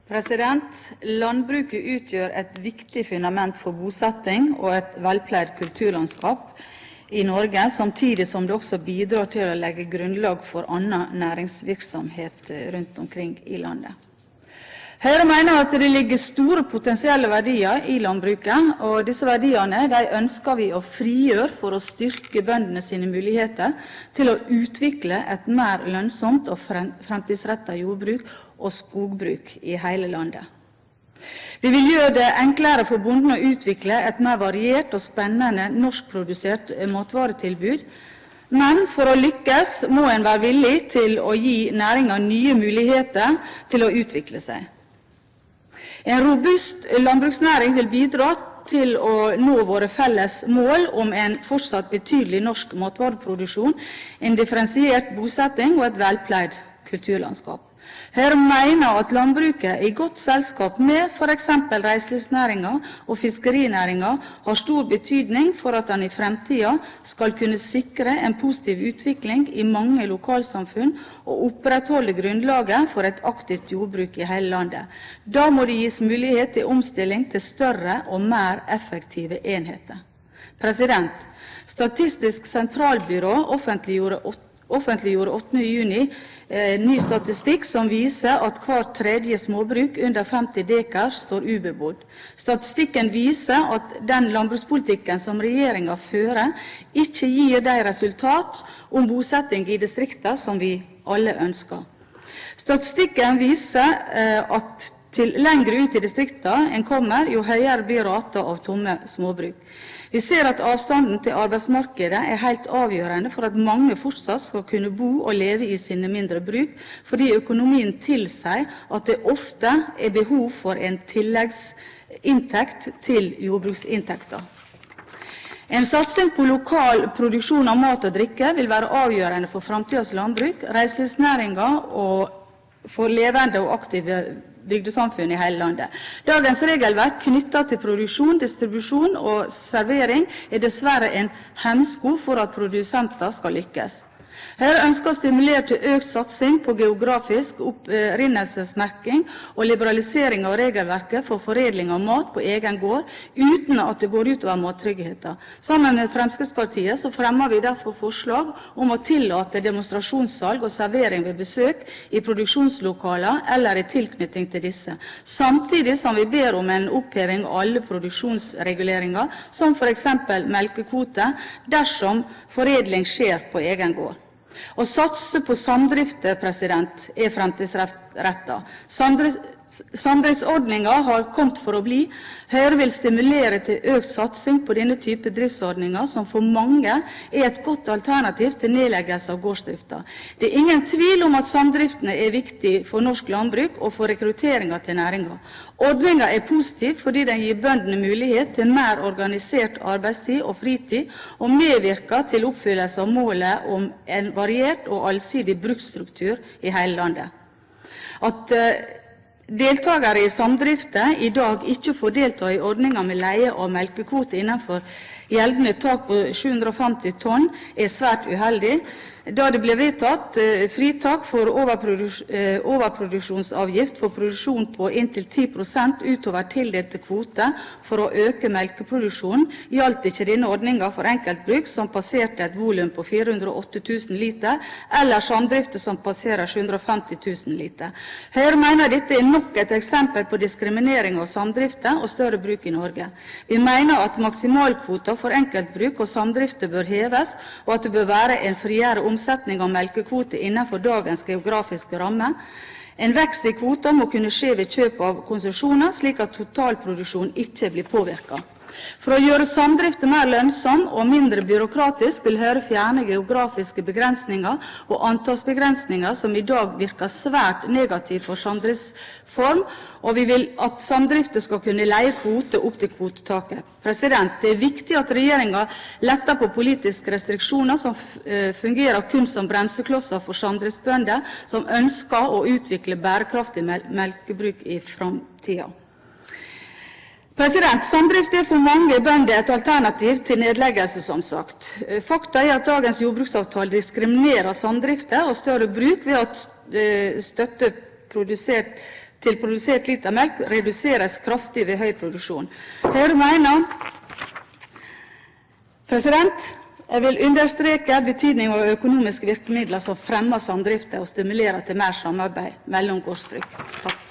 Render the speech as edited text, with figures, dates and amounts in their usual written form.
Landbruket utgjør et viktig fundament for bosetting og et velpleid kulturlandskap i Norge, samtidig som det også bidrar til å legge grunnlag for annen næringsvirksomhet rundt omkring i landet. Høyre mener at det ligger store potensielle verdier i landbruket, og disse verdiene ønsker vi å frigjøre for å styrke bøndene sine muligheter til å utvikle et mer lønnsomt og fremtidsrettet jordbruk og skogbruk i hele landet. Vi vil gjøre det enklere for bonden å utvikle et mer variert og spennende norskprodusert matvaretilbud, men for å lykkes må en være villig til å gi næringen nye muligheter til å utvikle seg. En robust landbruksnæring vil bidra til å nå våre felles mål om en fortsatt betydelig norsk matvareproduksjon, en differensiert bosetting og et velpleid kulturlandskap. Høyre mener at landbruket i godt selskap med f.eks. reiselivsnæringen og fiskerinæringen har stor betydning for at den i fremtiden skal kunne sikre en positiv utvikling i mange lokalsamfunn og opprettholde grunnlaget for et aktivt jordbruk i hele landet. Da må det gis mulighet til omstilling til større og mer effektive enheter. Statistisk sentralbyrå offentliggjorde 8. juni ny statistikk som viser at hver tredje småbruk under 50 dekar står ubebodd. Statistikken viser at den landbrukspolitikken som regjeringen fører, ikke gir de resultat om bosetting i distriktene som vi alle ønsker. Statistikken viser at til lengre ut i distriktene en kommer, jo høyere blir rata av tomme småbruk. Vi ser at avstanden til arbeidsmarkedet er helt avgjørende for at mange fortsatt skal kunne bo og leve i sine mindre bruk, fordi økonomien tilsier at det ofte er behov for en tilleggsinntekt til jordbruksinntekter. En satsing på lokal produksjon av mat og drikke vil være avgjørende for fremtidens landbruk, reiselivsnæringen og for levende og aktive bygdesamfunn i hele landet. Dagens regelverk knyttet til produksjon, distribusjon og servering er dessverre en hemsko for at produsenter skal lykkes. Høyre ønsker å stimulere til økt satsing på geografisk opprinnelsesmerking og liberalisering av regelverket for foredling av mat på egen gård, uten at det går ut over mattryggheten. Sammen med Fremskrittspartiet så fremmer vi derfor forslag om å tillate demonstrasjonssalg og servering ved besøk i produksjonslokaler eller i tilknytning til disse, samtidig som vi ber om en oppheving av alle produksjonsreguleringer, som for eksempel melkekvote, dersom foredling skjer på egen gård. Å satse på samdrifter er fremtidsrettet. Samdriftsordninger har kommet for å bli. Høyre vil stimulere til økt satsing på denne type driftsordninger, som for mange er et godt alternativ til nedleggelse av gårdsdriften. Det er ingen tvil om at samdriftene er viktig for norsk landbruk og for rekrutteringen til næringen. Ordningen er positiv fordi den gir bøndene mulighet til mer organisert arbeidstid og fritid, og medvirker til oppfyllelse av målet om en variert og allsidig bruksstruktur i hele landet. At deltakere i samdrifter i dag ikke får delta i ordninger med leie av melkekvote innenfor gjeldende tak på 750 tonn er svært uheldig, da det ble vedtatt fritak for overproduksjonsavgift for produksjon på inntil 10% utover tildelte kvote for å øke melkeproduksjonen, gjaldt ikke denne ordningen for enkeltbruk som passerte et volum på 408 000 liter, eller samdrifter som passerer 750 000 liter. Høyre mener dette er nok et eksempel på diskriminering av samdrifter og større bruk i Norge. Vi mener at maksimalkvoter for enkeltbruk og samdrifter bør heves, og at det bør være en friere omsetning av melkekvote innenfor dagens geografiske ramme. En vekst i kvoter må kunne skje ved kjøp av konsesjoner, slik at totalproduksjon ikke blir påvirket. For å gjøre samdrifter mer lønnsom og mindre byråkratisk vil Høyre fjerne geografiske begrensninger og antallsbegrensninger som i dag virker svært negativt for samdriftsform, og vi vil at samdrifter skal kunne leie kvote opp til kvotetaket. Det er viktig at regjeringen letter på politiske restriksjoner som fungerer kun som bremseklosser for samdriftsbønder som ønsker å utvikle bærekraftig melkebruk i fremtiden. Samdrift er for mange bønder et alternativ til nedleggelse, som sagt. Fakta er at dagens jordbruksavtale diskriminerer samdrifter og større bruk ved at støtte produsert til produsert liter melk reduseres kraftig ved høy produksjon. Høyre mener jeg vil understreke betydningen av økonomiske virkemidler som fremmer samdrifter og stimulerer til mer samarbeid mellom gårdsbruk. Takk.